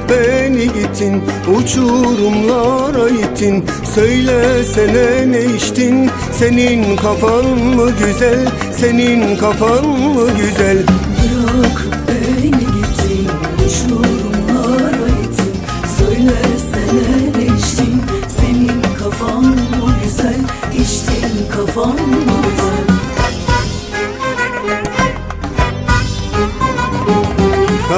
beni gittin, uçurumlara ittin. Söylesene ne içtin, senin kafan mı güzel, senin kafan mı güzel? Bırakıp beni gittin, uçurumlara ittin. Söylesene ne içtin, senin kafan mı güzel, içtin kafan mı güzel?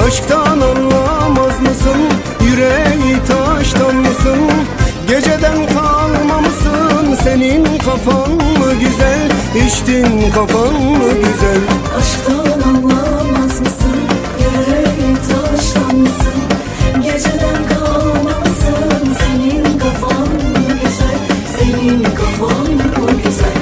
Aşktan anlamaz mısın? Yüreği taştan mısın? Geceden kalma mısın? Senin kafan mı güzel? İçtin kafan mı güzel? Aşktan anlamaz mısın? Yüreği taştan mısın? Geceden kalma mısın? Senin kafan mı güzel? Senin kafan mı güzel?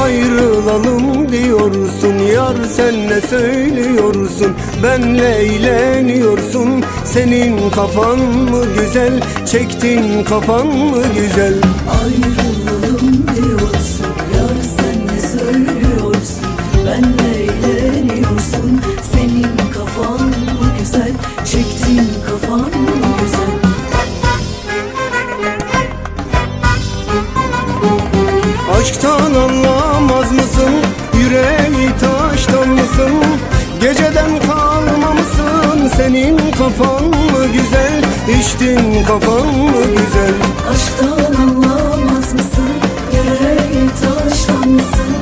Ayrılalım diyorsun yar, sen ne söylüyorsun? Benle eğleniyorsun, senin kafan mı güzel, çektin kafan mı güzel? Ayrılalım diyorsun yar, sen ne söylüyorsun? Benle eğleniyorsun, senin kafan mı güzel, çektin kafan mı güzel? Aşktan anlamaz mısın? Yüreği taştan mısın? Geceden kalma mısın? Senin kafan mı güzel? İçtin kafan mı güzel? Aşktan anlamaz mısın? Yüreği taştan mısın?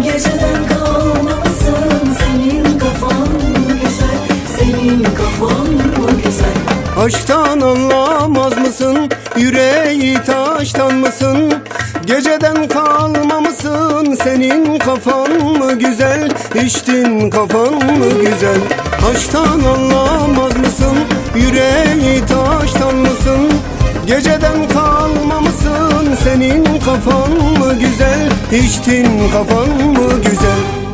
Geceden kalma mısın? Senin kafan mı güzel? Senin kafan mı güzel? Aşktan anlamaz mısın? Yüreği taştan mısın? Geceden kalma mısın? Senin kafan mı güzel? İçtin kafan mı güzel? Aşktan anlamaz mısın? Yüreği taştan mısın? Geceden kalma mısın? Senin kafan mı güzel? İçtin kafan mı güzel?